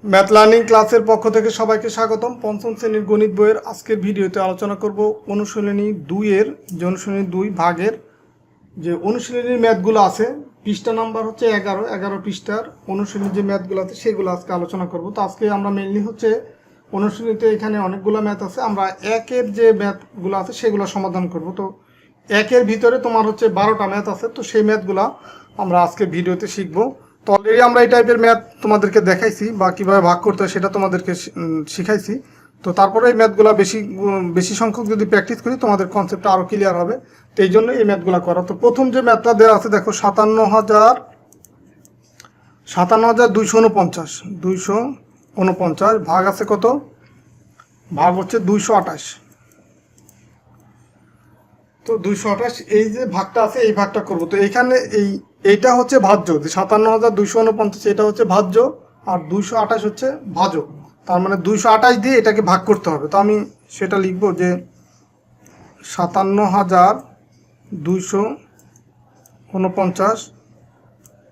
Math learning ক্লাসের পক্ষ থেকে সবাইকে স্বাগতম। পঞ্চম শ্রেণীর গণিত বইয়ের আজকের ভিডিওতে আলোচনা করব অনুশীলনী 2-এর যে অনুশীলনী 2 ভাগের যে অনুশীলনীর ম্যাথগুলো আছে। পৃষ্ঠা নাম্বার হচ্ছে 11 পৃষ্ঠার অনুশীলনীর যে ম্যাথগুলো আছে সেগুলো আজকে আলোচনা করব। তো আজকে আমরা মেইনলি হচ্ছে অনুশীলনীতে এখানে অনেকগুলো ম্যাথ আছে, আমরা একের যে ম্যাথগুলো আছে সেগুলো সমাধান করব। তো একের ভিতরে তোমার হচ্ছে 12টা ম্যাথ আছে, তো সেই ম্যাথগুলো আমরা আজকে ভিডিওতে শিখবো। তো অলরেডি আমরা এই টাইপের ম্যাথ তোমাদেরকে দেখাইছি বা কীভাবে ভাগ করতে হয় সেটা তোমাদেরকে শিখাইছি। তো তারপরে এই ম্যাথগুলো বেশি সংখ্যক যদি প্র্যাকটিস করি তোমাদের কনসেপ্টটা আরও ক্লিয়ার হবে। তো এই জন্য এই ম্যাথগুলো করা। তো প্রথম যে ম্যাথটা দেওয়া আছে দেখো 57,249 ভাগ আছে কত? ভাগ হচ্ছে 228। তো 228 এই যে ভাগটা আছে এই ভাগটা করব। তো এখানে এইটা হচ্ছে ভাজ্য, যে 57,249 এটা হচ্ছে ভাজ্য আর 228 হচ্ছে ভাজক। তার মানে 228 দিয়ে এটাকে ভাগ করতে হবে। তো আমি সেটা লিখব যে 57,249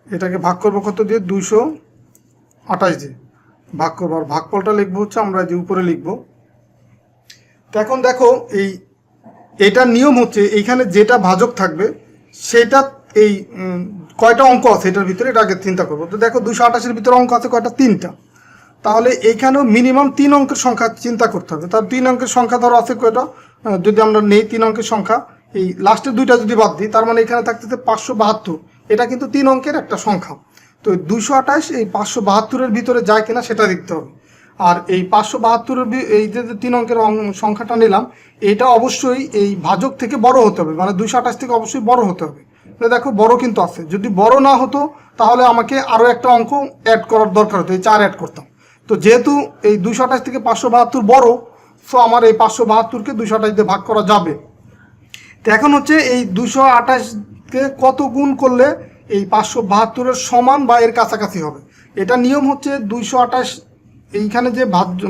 এটাকে ভাগ করব কত দিয়ে? 228 দিয়ে ভাগ করবো। আর ভাগফলটা লিখবো হচ্ছে আমরা যে উপরে লিখব। তো এখন দেখো এটার নিয়ম হচ্ছে এইখানে যেটা ভাজক থাকবে সেটা কয়টা অঙ্ক আছে এটার ভিতরে, এটা আগে চিন্তা করবো। তো দেখো 228-এর ভিতরে অঙ্ক আছে কয়টা? 3টা। তাহলে এইখানেও মিনিমাম 3 অঙ্কের সংখ্যা চিন্তা করতে হবে। তার 3 অঙ্কের সংখ্যা ধরো আছে কয়টা? যদি আমরা নেই 3 অঙ্কের সংখ্যা, এই লাস্টের 2টা যদি বাদ দিই তার মানে এখানে থাকতেছে 572। এটা কিন্তু 3 অঙ্কের একটা সংখ্যা। তো 228 এই 572-এর ভিতরে যায় কিনা সেটা দেখতে হবে। আর এই 572-এর এই যে 3 অঙ্কের সংখ্যাটা নিলাম, এটা অবশ্যই এই ভাজক থেকে বড় হতে হবে, মানে 228 থেকে অবশ্যই বড় হতে হবে। দেখো বড় কিন্তু আছে, যদি বড় না হতো তাহলে আমাকে আরও একটা অঙ্ক অ্যাড করার দরকার হতো, এই 4 অ্যাড করতাম। তো যেহেতু এই 228 থেকে 572 বড়, সো আমার এই 572-কে 228 দিয়ে ভাগ করা যাবে। তো এখন হচ্ছে এই 228-কে কত গুণ করলে এই 572-এর সমান বা এর কাছাকাছি হবে। এটা নিয়ম হচ্ছে 228 এইখানে যে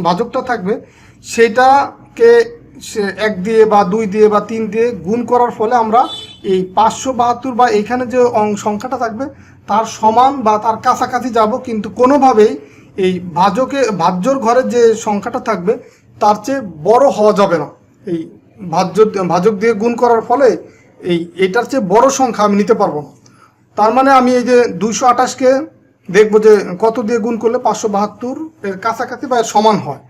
ভাজকটা থাকবে সেটাকে 1 দিয়ে বা 2 দিয়ে বা 3 দিয়ে গুণ করার ফলে আমরা এই 572 বা এইখানে যে সংখ্যাটা থাকবে তার সমান বা তার কাছাকাছি যাব, কিন্তু কোনোভাবেই এই ভাজ্যর ঘরের যে সংখ্যাটা থাকবে তার চেয়ে বড় হওয়া যাবে না। এই ভাজক দিয়ে গুণ করার ফলে এটার চেয়ে বড় সংখ্যা আমি নিতে পারবো না। তার মানে আমি এই যে 228-কে দেখবো যে কত দিয়ে গুণ করলে 572 এর কাছাকাছি বা এর সমান হয়।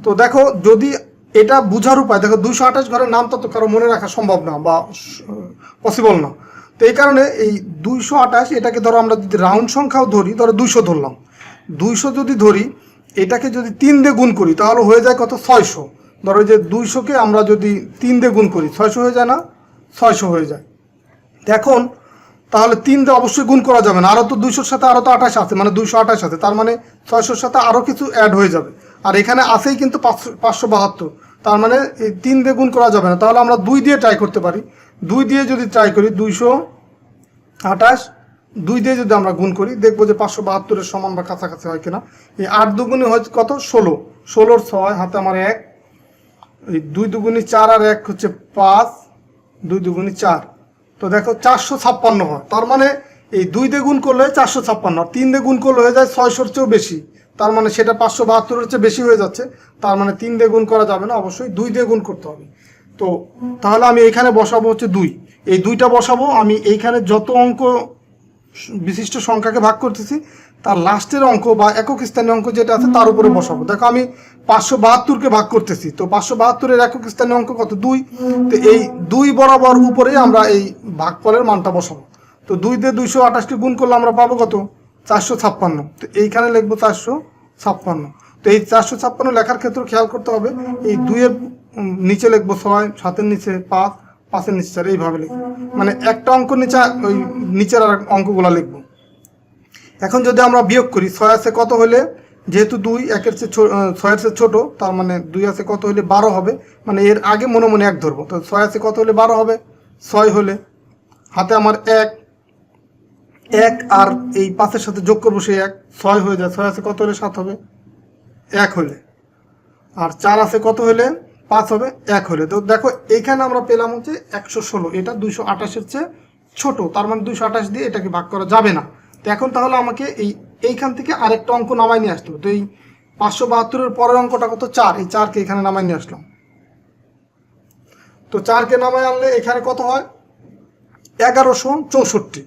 তো দেখো যদি এটা বুঝার উপায়, দেখো 228 ঘরের নাম তো কারো মনে রাখা সম্ভব না বা পসিবল না। তো এই কারণে এই 228 এটাকে ধরো আমরা যদি রাউন্ড সংখ্যাও ধরি, ধরো 200 ধরলাম, 200 যদি ধরি এটাকে যদি 3 দিয়ে গুণ করি তাহলে হয়ে যায় কত? 600। ধরো যে 200-কে আমরা যদি 3 দিয়ে গুণ করি 600 হয়ে যায় না? 600 হয়ে যায়। এখন তাহলে 3 দিয়ে অবশ্যই গুণ করা যাবে না, আরও তো 200-র সাথে আরও তো 28 আছে, মানে 228 আছে, তার মানে 600-র সাথে আরও কিছু অ্যাড হয়ে যাবে। আর এখানে আছেই কিন্তু 572, তার মানে এই 3 দিয়ে গুণ করা যাবে না। তাহলে আমরা 2 দিয়ে ট্রাই করতে পারি। 2 দিয়ে যদি ট্রাই করি 228 2 দিয়ে যদি আমরা গুণ করি দেখবো যে 572-এর সমান বা কাছাকাছি হয় কিনা। এই 8 দুগুণে হয় কত? 16, 16-র 6 হাতে আমার 1, এই 2 দুগুণে 4 আর 1 হচ্ছে 5, 2 দুগুণে 4। তো দেখো 456 হয়। তার মানে এই 2 দিয়ে গুণ করলে 456, আর 3 দিয়ে গুণ করলে হয়ে যায় 600-র চেয়েও বেশি। তার মানে সেটা 572-এর চেয়ে বেশি হয়ে যাচ্ছে। তার মানে 3 দিয়ে গুণ করা যাবে না, অবশ্যই 2 দিয়ে গুণ করতে হবে। তো তাহলে আমি এইখানে বসাবো হচ্ছে 2, এই 2টা বসাবো। আমি এইখানে যত অঙ্ক বিশিষ্ট সংখ্যাকে ভাগ করতেছি তার লাস্টের অঙ্ক বা একক স্থানীয় অঙ্ক যেটা আছে তার উপরে বসাবো। দেখো আমি 572-কে ভাগ করতেছি, তো 572-এর একক স্থানীয় অঙ্ক কত? 2। তো এই 2 বরাবর উপরে আমরা এই ভাগফলের মানটা বসাবো। তো 2 দিয়ে 228-কে গুণ করলে আমরা পাবো কত? 456। তো এইখানে লিখবো 456। তো এই 456 লেখার ক্ষেত্রে খেয়াল করতে হবে এই 2-এর নিচে লিখবো 6, 7-এর নিচে 5, 5-এর নিচে 4, এইভাবে লিখবো। মানে একটা অঙ্ক নিচে ওই নিচের আর অঙ্কগুলো লিখবো। এখন যদি আমরা বিয়োগ করি 6 আছে কত হলে, যেহেতু 2 1-এর চেয়ে 6-এর চেয়ে ছোটো, তার মানে 2 আছে কত হলে 12 হবে, মানে এর আগে মনে মনে 1 ধরবো। তো 6 আছে কত হলে 12 হবে? 6 হলে হাতে আমার 1 আর এই 5-এর সাথে যোগ করবো সেই 1, 6 হয়ে যায়। 6 আছে কত হলে 7 হবে? 1 হলে। আর 4 আছে কত হলে? 5 হবে 1 হলে। তো দেখো এইখানে আমরা পেলাম হচ্ছে 116, এটা 228-এর চেয়ে ছোট, তার মানে 228 দিয়ে এটাকে ভাগ করা যাবে না। তো এখন তাহলে আমাকে এইখান থেকে আরেকটা অঙ্ক নামাই নিয়ে আসতে হবে। তো এই 572-এর পরের অঙ্কটা কত? 4। এই 4কে এখানে নামায় নিয়ে আসলাম। তো 4কে নামায় আনলে এখানে কত হয়? 1164।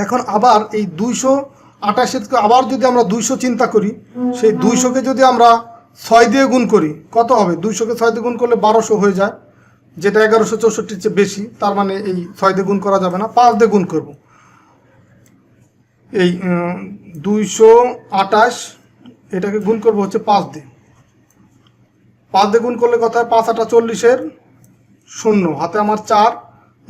এখন আবার এই 228-এর আবার যদি আমরা 200 চিন্তা করি, সেই 200-কে যদি আমরা 6 দিয়ে গুণ করি কত হবে? 200-কে 6 দিয়ে গুণ করলে 1200 হয়ে যায়, যেটা 1164-এর চেয়ে বেশি। তার মানে এই 6 দিয়ে গুণ করা যাবে না, 5 দিয়ে গুণ করব। এই 228 এটাকে গুণ করব হচ্ছে 5 দিয়ে। 5 দিয়ে গুণ করলে কত হয়? 5 8 40-এর 0, হাতে আমার 4।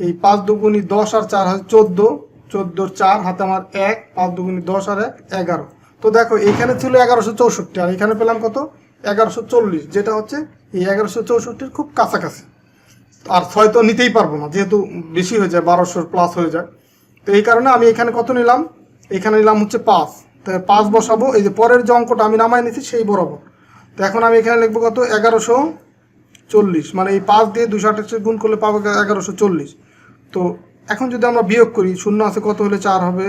এই 5 দুগুণী 10 আর 4 হয় 14, 14-র 4, হাতে আমার 1, 5 দুগুণী 10 আর 1 11। তো দেখো এখানে ছিল 1164 আর এখানে পেলাম কত? 1140, যেটা হচ্ছে এই 1164-এর খুব কাছাকাছি। আর 6 তো নিতেই পারবো না, যেহেতু বেশি হয়ে যায়, 1200 প্লাস হয়ে যায়। তো এই কারণে আমি এখানে কত নিলাম? এখানে নিলাম হচ্ছে 5। তো 5 বসাবো, এই যে পরের যে অঙ্কটা আমি নামায় নিয়েছি সেই বরাবর। তো এখন আমি এখানে লিখবো কত? 1140, মানে এই 5 দিয়ে 228 গুণ করলে পাবো 1140। তো এখন যদি আমরা বিয়োগ করি, 0 আছে কত হলে 4 হবে?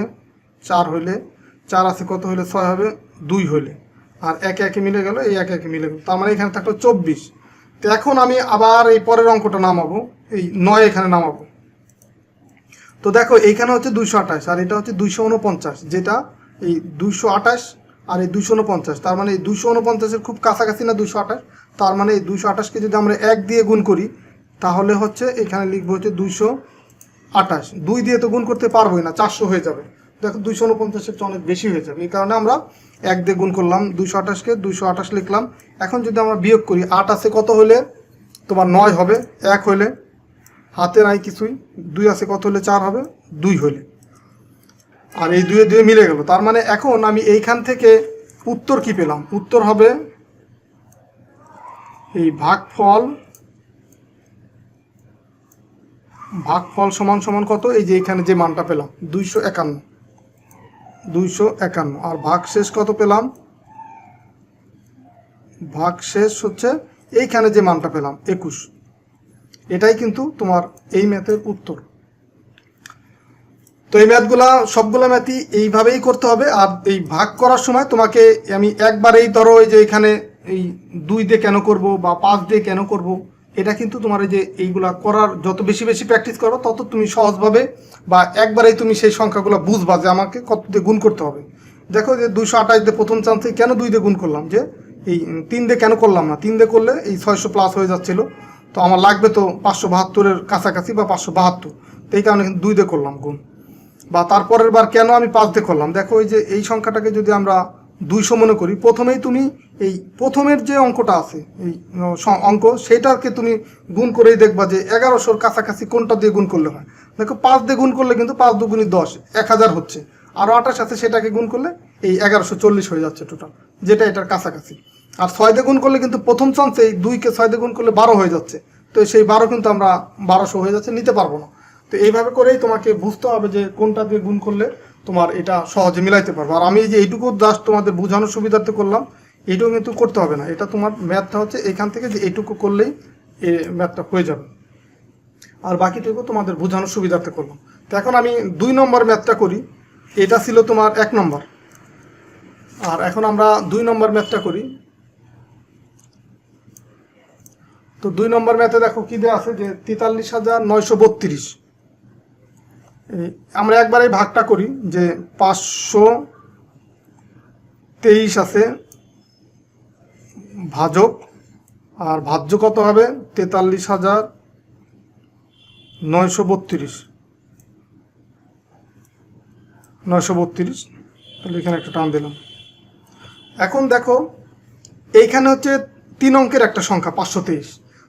4 হইলে 4 আছে কত হলে 6 হবে? 2 হইলে, আর একে একে মিলে গেল, এই একে একে মিলে গেল। তার মানে এখানে থাকলো 24। তো এখন আমি আবার এই পরের অঙ্কটা নামাবো, এই 9 এখানে নামাবো। তো দেখো এইখানে হচ্ছে 228 আর এটা হচ্ছে 249, যেটা এই 228 আর এই 249, তার মানে এই 249-এর খুব কাছাকাছি না 228? তার মানে এই 228-কে যদি আমরা 1 দিয়ে গুণ করি তাহলে হচ্ছে এখানে লিখবো হচ্ছে 228। 2 দিয়ে তো গুণ করতে পারবোই না, 400 হয়ে যাবে। দেখো 249-এর চেয়ে অনেক বেশি হয়ে যাবে, এই কারণে আমরা 1 দিয়ে গুণ করলাম। 228-কে 228 লিখলাম। এখন যদি আমরা বিয়োগ করি, 8 আছে কত হলে তোমার 9 হবে? 1 হইলে, হাতে নাই কিছুই। 2 আছে কত হলে 4 হবে? 2 হইলে, আর এই 2 2 মিলে গেল। তার মানে এখন আমি এইখান থেকে উত্তর কি পেলাম? উত্তর হবে এই ভাগফল সমান সমান কত? এই যে এখানে যে মানটা পেলাম 251, আর ভাগশেষ কত পেলাম? ভাগশেষ হচ্ছে এইখানে যে মানটা পেলাম 21। এটাই কিন্তু তোমার এই ম্যাথের উত্তর। তো এই ম্যাথগুলা সবগুলো ম্যাথই এইভাবেই করতে হবে। আর এই ভাগ করার সময় তোমাকে আমি একবারেই ধরো এই যে এখানে এই 2 দিয়ে কেন করব বা 5 দিয়ে কেন করব, এটা কিন্তু তোমার এই যে এইগুলা করার যত বেশি বেশি প্র্যাকটিস করো তত তুমি সহজভাবে বা একবারেই তুমি সেই সংখ্যাগুলো বুঝবা যে আমাকে কত দিয়ে গুণ করতে হবে। দেখো যে 228 দিয়ে প্রথম চান্সে কেন 2 দিয়ে গুণ করলাম? যে এই 3 দিয়ে কেন করলাম না? 3 দিয়ে করলে এই 600 প্লাস হয়ে যাচ্ছিল, তো আমার লাগবে তো 572-এর কাছাকাছি বা 572, তো এই কারণে কিন্তু 2 দিয়ে করলাম গুণ। বা তারপরের বার কেন আমি 5 দিয়ে করলাম? দেখো এই যে এই সংখ্যাটাকে যদি আমরা 200 মনে করি, প্রথমেই তুমি এই প্রথমের যে অঙ্কটা আছে এই অঙ্ক, সেইটাকে তুমি গুণ করেই দেখবা যে 1100-র কাছাকাছি কোনটা দিয়ে গুণ করলে হয়। দেখো 5 দিয়ে গুণ করলে কিন্তু 5 দুগুণী 10, 1000 হচ্ছে, আর 28 আছে সেটাকে গুণ করলে এই 1140 হয়ে যাচ্ছে টোটাল, যেটা এটার কাছাকাছি। আর 6 দিয়ে গুণ করলে কিন্তু প্রথম চান্সে এই 2-কে 6 দিয়ে গুণ করলে 12 হয়ে যাচ্ছে, তো সেই 12 কিন্তু আমরা 1200 হয়ে যাচ্ছে, নিতে পারবো না। তো এইভাবে করেই তোমাকে বুঝতে হবে যে কোনটা দিয়ে গুণ করলে তোমার এটা সহজে মিলাইতে পারবো। আর আমি এই যে এইটুকু জাস্ট তোমাদের বোঝানোর সুবিধার্থে করলাম, এইটুকু কিন্তু করতে হবে না। এটা তোমার ম্যাথটা হচ্ছে এখান থেকে যে এইটুকু করলেই এই ম্যাথটা হয়ে যাবে, আর বাকিটুকু তোমাদের বোঝানোর সুবিধার্থে করলাম। তো এখন আমি 2 নম্বর ম্যাথটা করি। এটা ছিল তোমার 1 নম্বর, আর এখন আমরা 2 নম্বর ম্যাথটা করি। তো 2 নম্বর ম্যাথে দেখো কি দেওয়া আছে যে 43,932। আমরা একবার এই ভাগটা করি যে 523 আছে ভাজক, আর ভাজ্য কত হবে? 43,932। তাহলে এখানে একটা টান দিলাম। এখন দেখো এইখানে হচ্ছে 3 অঙ্কের একটা সংখ্যা 523,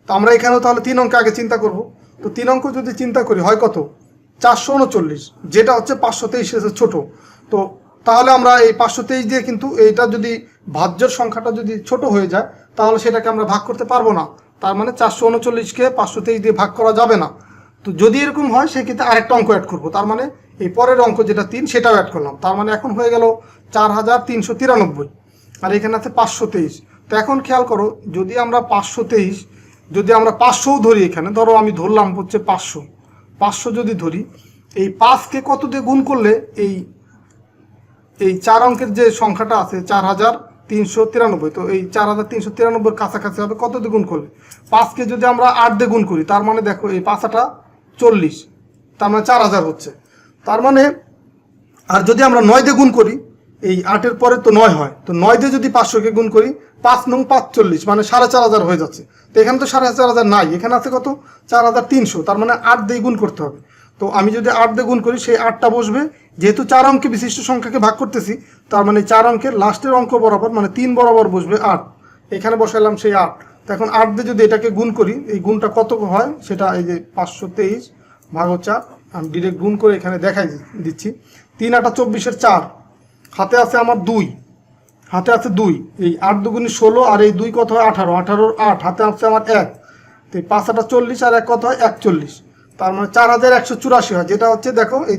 তো আমরা এখানেও তাহলে 3 অঙ্ক আগে চিন্তা করব। তো 3 অঙ্ক যদি চিন্তা করি হয় কত? 439, যেটা হচ্ছে 523 ছোট। তো তাহলে আমরা এই 523 দিয়ে কিন্তু এইটা যদি ভাজ্যের সংখ্যাটা যদি ছোট হয়ে যায় তাহলে সেটাকে আমরা ভাগ করতে পারবো না। তার মানে 439-কে 523 দিয়ে ভাগ করা যাবে না। তো যদি এরকম হয় সেক্ষেত্রে আরেকটা অঙ্ক অ্যাড করবো, তার মানে এই পরের অঙ্ক যেটা 3 সেটাও অ্যাড করলাম, তার মানে এখন হয়ে গেল 4393। আর এখানে আছে 523। তো এখন খেয়াল করো, যদি আমরা 523 যদি আমরা 500ও ধরি, এখানে ধরো আমি ধরলাম হচ্ছে 500 যদি ধরি, এই 5কে কত দিয়ে গুণ করলে এই 4 অঙ্কের যে সংখ্যাটা আছে 393, তো এই 4393 কাছাকাছি হবে কত দিয়ে গুণ করলে? 5কে যদি আমরা 8 দিয়ে গুণ করি, তার মানে দেখো এই 5টা 40, তার মানে 4000 হচ্ছে। তার মানে আর যদি আমরা 9 দিয়ে গুণ করি, এই 8-এর পরে তো 9 হয়, তো 9 দিয়ে যদি 500কে গুণ করি, 5 নং 5 40, মানে 4500 হয়ে যাচ্ছে। তো এখানে তো 4500 নাই, এখানে আছে কত? 4300, তার মানে 8 দিয়ে গুণ করতে হবে। তো আমি যদি 8 দিয়ে গুণ করি, সেই 8টা বসবে, যেহেতু 4 অঙ্কে বিশিষ্ট সংখ্যাকে ভাগ করতেছি, তার মানে 4 অঙ্কের লাস্টের অঙ্ক বরাবর, মানে 3 বরাবর বসবে 8, এখানে বসাইলাম সেই 8। তো এখন 8 দিয়ে যদি এটাকে গুণ করি, এই গুণটা কত হয় সেটা এই যে 523 ভাগ 4, আমি ডিরেক্ট গুণ করে এখানে দেখাই দিচ্ছি। 3 8 24-এর 4, হাতে আছে আমার 2, হাতে আছে 2, এই 8 দুগুণে 16, আর এই 2 কত হয়? 18, 18-র 8, হাতে আছে আমার 1, তো 5 8 40, আর 1 কত হয়? 41, তার মানে 4184 হয়, যেটা হচ্ছে দেখো এই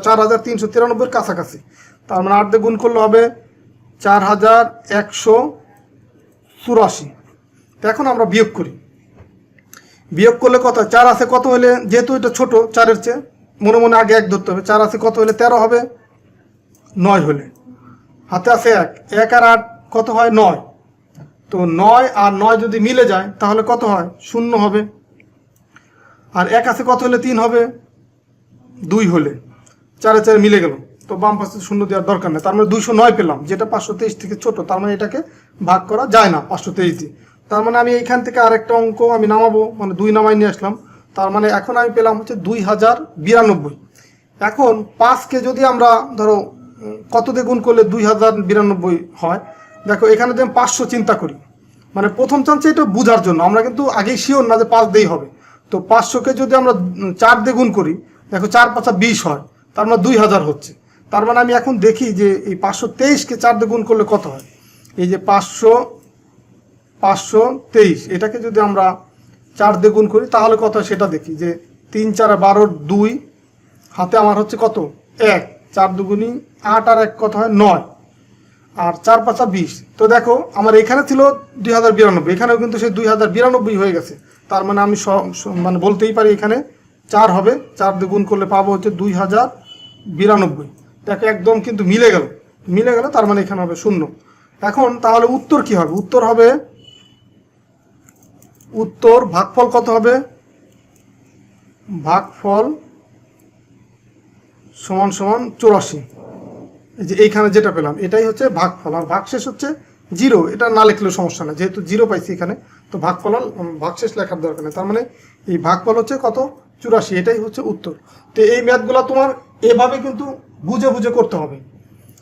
4393-এর কাছাকাছি। তার মানে 8 দিয়ে গুণ করলে হবে 4184। তো এখন আমরা বিয়োগ করি, বিয়োগ করলে কত হয়? 4 আছে কত হলে, যেহেতু এটা ছোট 4-এর চেয়ে, মনে মনে আগে 1 ধরতে হবে। 4 আছে কত হলে? 13 হবে, 9 হলে, হাতে আছে 1, 1 আর 8 কত হয়? 9, তো 9 আর 9 যদি মিলে যায় তাহলে কত হয়? 0 হবে। আর 1 আছে কত হলে? 3 হবে, 2 হলে, 4 4 মিলে গেল, তো বাম পাশে 0 দেওয়ার দরকার নেই। তার মানে 209 পেলাম, যেটা 523 থেকে ছোট, তার মানে এটাকে ভাগ করা যায় না 523 দিয়ে। তার মানে আমি এইখান থেকে আরেকটা অঙ্ক আমি নামাবো, মানে 2 নামাই নিয়ে আসলাম। তার মানে এখন আমি পেলাম হচ্ছে 2092। এখন 5কে যদি আমরা ধরো কত দিয়ে গুণ করলে 2092 হয়, দেখো এখানে যদি আমি 500 চিন্তা করি, মানে প্রথম চান্সে এটা বোঝার জন্য, আমরা কিন্তু আগেই শিওর না যে 5 দিয়েই হবে। তো 500কে যদি আমরা 4 দিয়ে গুণ করি, দেখো 4 5 20 হয়, তার মানে 2000 হচ্ছে। তার মানে আমি এখন দেখি যে এই 523কে 4 দিয়ে গুণ করলে কত হয়। এই যে 523, এটাকে যদি আমরা 4 দিয়ে গুণ করি তাহলে কত হয় সেটা দেখি। যে 3 4 12 2, হাতে আমার হচ্ছে কত? 1, 4 দুগুণি 8, আর 1 কত হয়? 9, আর 4 5 20। তো দেখো আমার এখানে ছিল 2092, এখানেও কিন্তু সেই 2092 হয়ে গেছে। তার মানে আমি মানে বলতেই পারি এখানে 4 হবে, 4 দিয়ে গুণ করলে পাবো হচ্ছে 2092। দেখো একদম কিন্তু মিলে গেল, মিলে গেল, তার মানে এখানে হবে 0। এখন তাহলে উত্তর কি হবে? উত্তর হবে, উত্তর ভাগফল কত হবে? ভাগফল সমান সমান 84। এই যে এইখানে যেটা পেলাম এটাই হচ্ছে ভাগফল, আর ভাগশেষ হচ্ছে 0। এটা না লিখলেও সমস্যা না, যেহেতু 0 পাইছি এখানে, তো ভাগশেষ লেখার দরকার নেই। তার মানে এই ভাগফল হচ্ছে কত? 84, এটাই হচ্ছে উত্তর। তো এই ম্যাথগুলো তোমার এভাবে কিন্তু বুঝে বুঝে করতে হবে।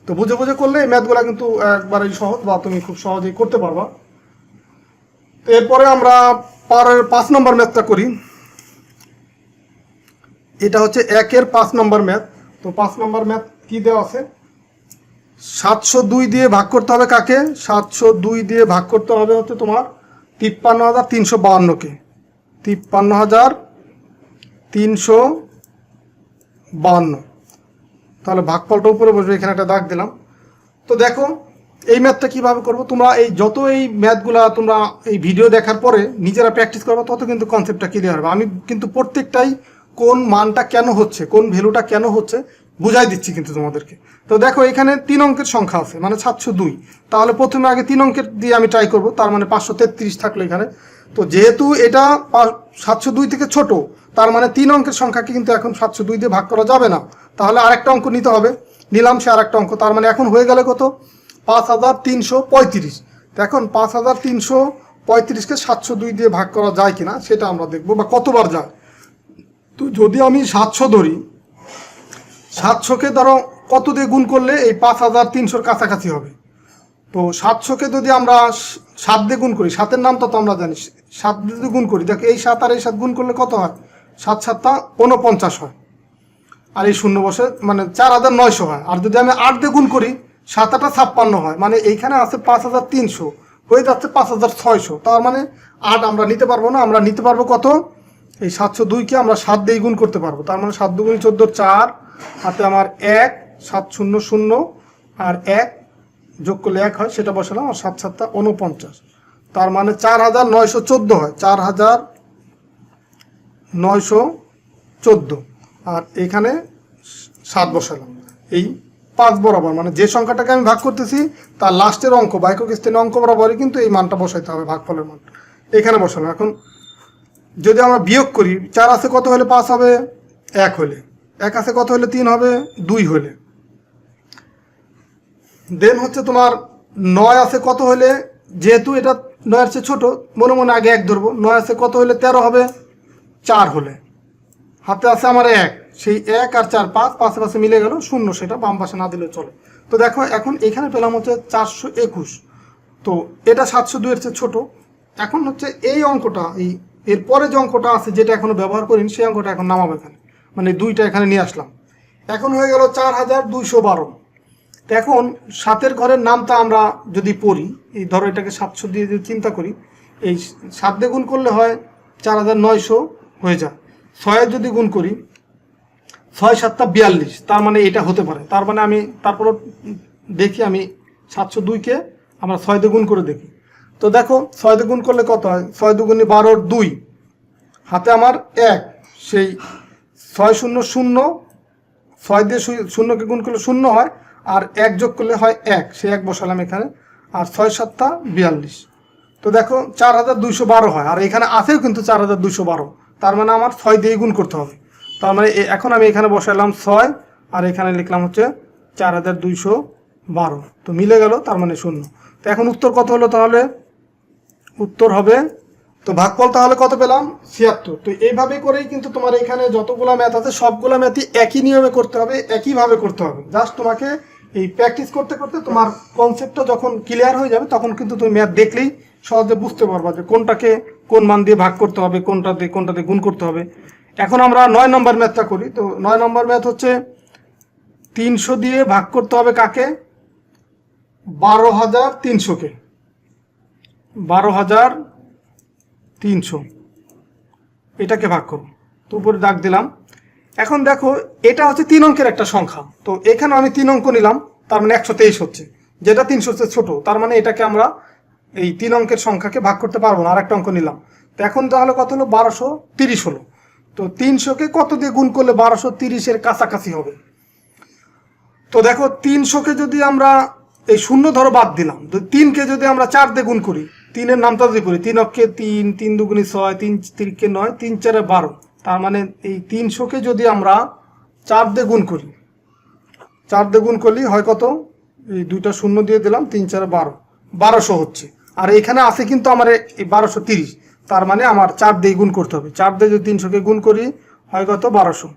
তো বুঝে বুঝে করলে এই ম্যাথগুলো কিন্তু একবারেই সহজ, বা তুমি খুব সহজেই করতে পারবা। তো এরপরে আমরা পরের 5 নম্বর ম্যাথটা করি। এটা হচ্ছে 1-এর 5 নম্বর ম্যাথ। তো 5 নম্বর ম্যাথ কি দেওয়া আছে? 702 দিয়ে ভাগ করতে হবে কাকে? 702 দিয়ে ভাগ করতে হবে হচ্ছে তোমার 53352-কে। 53352, তাহলে ভাগফলটা উপরে বসবে, এখানে একটা দাগ দিলাম। তো দেখো এই ম্যাথটা কিভাবে করব, তোমরা এই যত এই ম্যাথগুলা তোমরা এই ভিডিও দেখার পরে নিজেরা প্র্যাকটিস করবে, তত কিন্তু কনসেপ্টটা ক্লিয়ার হবে। আমি কিন্তু প্রত্যেকটাই কোন মানটা কেন হচ্ছে, কোন ভ্যালুটা কেন হচ্ছে বুঝাই দিচ্ছি কিন্তু তোমাদেরকে। তো দেখো এখানে 3 অঙ্কের সংখ্যা আছে, মানে 702। তাহলে প্রথমে আগে 3 অঙ্কের দিয়ে আমি ট্রাই করব, তার মানে 533 থাকলো এখানে। তো যেহেতু এটা 702 থেকে ছোট, তার মানে 3 অঙ্কের সংখ্যাকে কিন্তু এখন 702 দিয়ে ভাগ করা যাবে না, তাহলে আরেকটা অঙ্ক নিতে হবে। নিলাম সে আরেকটা অঙ্ক, তার মানে এখন হয়ে গেলে কত? 5335। তো এখন 5335-কে 702 দিয়ে ভাগ করা যায় কিনা সেটা আমরা দেখবো, বা কতবার যায়। তো যদি আমি 700 ধরি, 700-কে ধরো কত দিয়ে গুণ করলে এই 5300-র কাছাকাছি হবে। তো 700-কে যদি আমরা 7 দিয়ে গুণ করি, 7-এর নাম তো আমরা জানি, 7 দিয়ে গুণ করি, দেখো এই 7 আর এই 7 গুণ করলে কত হয়? 7 7 49 হয়, আর এই 0 বসে, মানে 4900 হয়। আর যদি আমি 8 দিয়ে গুণ করি, 7 8 56 হয়, মানে এইখানে আছে 5300, হয়ে যাচ্ছে 5600। তার মানে 8 আমরা নিতে পারবো না, আমরা নিতে পারবো কত? এই 702-কে আমরা 7 দিয়ে গুণ করতে পারবো। তার মানে 7 2 14 4, হাতে আমার 1, 7 0 0, আর 1 যোগ করলে 1 হয়, সেটা বসালাম, আর 7 7 49, তার মানে 4914 হয়, 4914। আর এখানে 7 বসালাম, এই 5 বরাবর, মানে যে সংখ্যাটাকে আমি ভাগ করতেছি তার লাস্টের অঙ্ক বা একক স্থানীয় অঙ্ক বরাবরই কিন্তু এই মানটা বসাইতে হবে, ভাগফলের মান এখানে বসালাম। এখন যদি আমরা বিয়োগ করি, 4 আছে কত হলে 5 হবে, 1 হলে, 1 আছে কত হলে 3 হবে, 2 হলে। দেন হচ্ছে তোমার 9 আছে কত হলে, যেহেতু এটা 9-এর চেয়ে ছোট, মনে মনে আগে 1 ধরবো, 9 আছে কত হলে 13 হবে, 4 হলে। হাতে আছে আমার 1, সেই 1 আর 4 5, পাশে পাশে মিলে গেল 0, সেটা বাম পাশে না দিলে চলে। তো দেখো এখন এখানে পেলাম হচ্ছে 421, তো এটা 702-এর চেয়ে ছোট। এখন হচ্ছে এই অঙ্কটা, এরপরে যে অঙ্কটা আছে যেটা এখনো ব্যবহার করিনি, সেই অঙ্কটা এখন নামাবো এখানে, মানে 2টা এখানে নিয়ে আসলাম। এখন হয়ে গেল 4212। তো এখন 7-এর ঘরের নামটা আমরা যদি পড়ি, এই ধরো এটাকে 700 দিয়ে যদি চিন্তা করি, এই 7 দিয়ে গুণ করলে হয় 4900 হয়ে যায়। 6 যদি গুণ করি, 6 7 42, তার মানে এটা হতে পারে। তার মানে আমি তারপরও দেখি, আমি 702-কে আমরা 6 দিয়ে গুণ করে দেখি। তো দেখো 6 দিয়ে গুণ করলে কত হয়, 6 দুগুণে 12, 2 হাতে আমার 1, সেই 6 0 0, 6 দিয়ে 0কে গুণ করলে 0 হয়, আর 1 যোগ করলে হয় 1, সেই 1 বসালাম এখানে, আর 6 7 42। তো দেখো 4212 হয়, আর এখানে আছেও কিন্তু 4212, তার মানে আমার 6 দিয়ে গুণ করতে হবে। তার মানে এখন আমি এখানে বসালাম 6, আর এখানে লিখলাম হচ্ছে 4212, তো মিলে গেল, তার মানে 0। তো এখন উত্তর কত হলো, তাহলে উত্তর হবে, তো ভাগফল তাহলে কত পেলাম, 76। তো এইভাবে করেই কিন্তু তোমার এখানে যতগুলো ম্যাথ আছে সবগুলো ম্যাথই একই নিয়মে করতে হবে, একইভাবে করতে হবে। জাস্ট তোমাকে এই প্র্যাকটিস করতে করতে তোমার কনসেপ্টটা যখন ক্লিয়ার হয়ে যাবে, তখন কিন্তু তুমি ম্যাথ দেখলেই সহজে বুঝতে পারবা যে কোনটাকে কোন মান দিয়ে ভাগ করতে হবে, কোনটাতে গুণ করতে হবে। এখন আমরা 9 নম্বর ম্যাথটা করি। তো 9 নম্বর ম্যাথ হচ্ছে 300 দিয়ে ভাগ করতে হবে কাকে, 12300-কে, 12300 এটাকে ভাগ করব। তো উপরে দাগ দিলাম। এখন দেখো এটা হচ্ছে 3 অঙ্কের একটা সংখ্যা, তো এখানে আমি 3 অঙ্ক নিলাম, তার মানে 123 হচ্ছে, যেটা 300 চেয়ে ছোট, তার মানে এটাকে আমরা এই 3 অঙ্কের সংখ্যাকে ভাগ করতে পারবো না, আর একটা অঙ্ক নিলাম। তো এখন তাহলে কত হলো, 1230 হলো। তো 300-কে কত দিয়ে গুণ করলে 1230-এর কাছাকাছি হবে। তো দেখো 300-কে যদি আমরা এই 0 ধরো বাদ দিলাম, তো 3-কে যদি আমরা 4 দিয়ে গুণ করি, 3-এর নামটা যদি করি, 3 অক্ষে 3, 3 দুগুণে 6, 3 3-কে 9, 3 4-এ 12, তার মানে এই 300-কে যদি আমরা 4 দিয়ে গুণ করি, 4 দিয়ে গুণ করলেই হয় কত, এই 2টা 0 দিয়ে দিলাম, 3 4-এ 12, 1200 হচ্ছে। আর এখানে আছে কিন্তু আমার এই 1230, তার মানে আমার 4 দিয়ে গুণ করতে হবে। 4 দিয়ে যদি 300-কে গুণ করি হয় কত, 1200।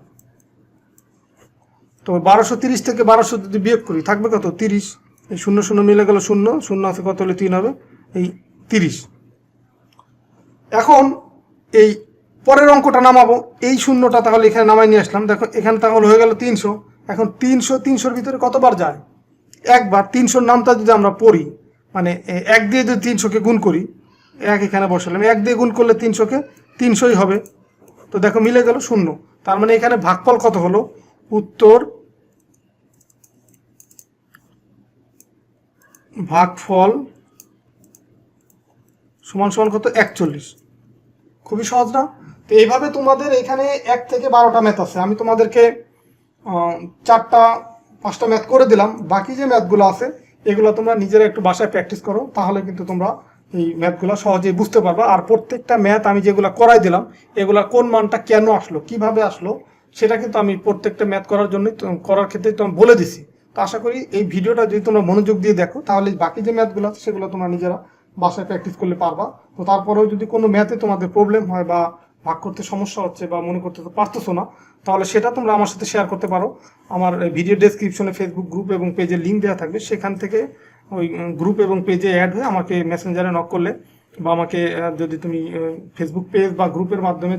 তো 1230 থেকে 1200 যদি বিয়োগ করি থাকবে কত, 30। এই 0 0 মিলে গেল 0, 0 আছে কত হলে 3 হবে, এই 30। এখন এই পরের অঙ্কটা নামাবো, এই 0টা তাহলে এখানে নামাই নিয়ে আসলাম। দেখো এখানে তাহলে হয়ে গেল 300। এখন 300-300-র ভিতরে কতবার যায়, একবার। 300-র নামটা যদি আমরা পড়ি, মানে 1 দিয়ে যদি 300-কে গুণ করি, 1 এখানে বসালাম, 1 দিয়ে গুণ করলে 300-কে 300-ই হবে। তো দেখো মিলে গেল 0, তার মানে এখানে ভাগফল কত হলো, উত্তর ভাগফল সমান সমান কত, 41। খুবই সহজ না? তো এইভাবে তোমাদের এখানে 1 থেকে 12টা ম্যাথ আছে, আমি তোমাদেরকে 4টা 5টা ম্যাথ করে দিলাম। বাকি যে ম্যাথগুলো আছে এগুলো তোমরা নিজেরা একটু বাসায় প্র্যাকটিস করো, তাহলে কিন্তু তোমরা এই ম্যাথগুলো সহজেই বুঝতে পারবা। আর প্রত্যেকটা ম্যাথ আমি যেগুলো করাই দিলাম, এগুলা কোন মানটা কেন আসলো, কিভাবে আসলো, সেটা কিন্তু আমি প্রত্যেকটা ম্যাথ করার জন্যই করার ক্ষেত্রে তোমার বলে দিছি। তো আশা করি এই ভিডিওটা যদি তোমরা মনোযোগ দিয়ে দেখো, তাহলে বাকি যে ম্যাথগুলো আছে সেগুলো তোমরা নিজেরা বাসায় প্র্যাকটিস করলে পারবা। তো তারপরেও যদি কোনো ম্যাথে তোমাদের প্রবলেম হয় বা ভাগ করতে সমস্যা হচ্ছে বা মনে করতে পারতেছো না, তাহলে সেটা তোমরা আমার সাথে শেয়ার করতে পারো। আমার ভিডিও ডেসক্রিপশনে ফেসবুক গ্রুপ এবং পেজের লিঙ্ক দেওয়া থাকবে, সেখান থেকে ওই গ্রুপ এবং পেজে অ্যাড হয়ে আমাকে মেসেঞ্জারে নক করলে, বা আমাকে যদি তুমি ফেসবুক পেজ বা গ্রুপের মাধ্যমে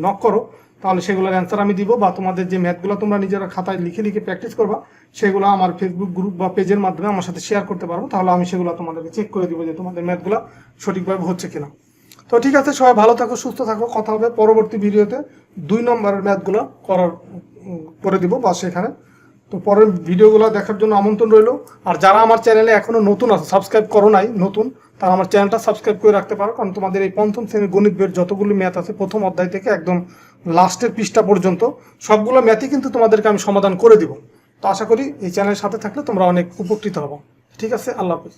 নক করো, তাহলে সেগুলোর অ্যান্সার আমি দিব। বা তোমাদের যে ম্যাথগুলো তোমরা নিজেরা খাতায় লিখে লিখে প্র্যাকটিস করবা, সেগুলো আমার ফেসবুক গ্রুপ বা পেজের মাধ্যমে আমার সাথে শেয়ার করতে পারো, তাহলে আমি সেগুলো তোমাদেরকে চেক করে দিব যে তোমাদের ম্যাথগুলো সঠিকভাবে হচ্ছে কিনা। তো ঠিক আছে, সবাই ভালো থাকো, সুস্থ থাকো। কথা হবে পরবর্তী ভিডিওতে 2 নম্বরের ম্যাথগুলো করে দিব বা সেখানে। তো পরের ভিডিওগুলো দেখার জন্য আমন্ত্রণ রইল। আর যারা আমার চ্যানেলে এখনো নতুন আছে, সাবস্ক্রাইব করো নাই নতুন, তারা আমার চ্যানেলটা সাবস্ক্রাইব করে রাখতে পারো। কারণ তোমাদের এই 5ম শ্রেণীর গণিত বইয়ের যতগুলো ম্যাথ আছে, প্রথম অধ্যায় থেকে একদম লাস্টের পৃষ্ঠা পর্যন্ত সবগুলো ম্যাথই কিন্তু তোমাদেরকে আমি সমাধান করে দিব। তো আশা করি এই চ্যানেলের সাথে থাকলে তোমরা অনেক উপকৃত হবো। ঠিক আছে, আল্লাহ হাফিজ।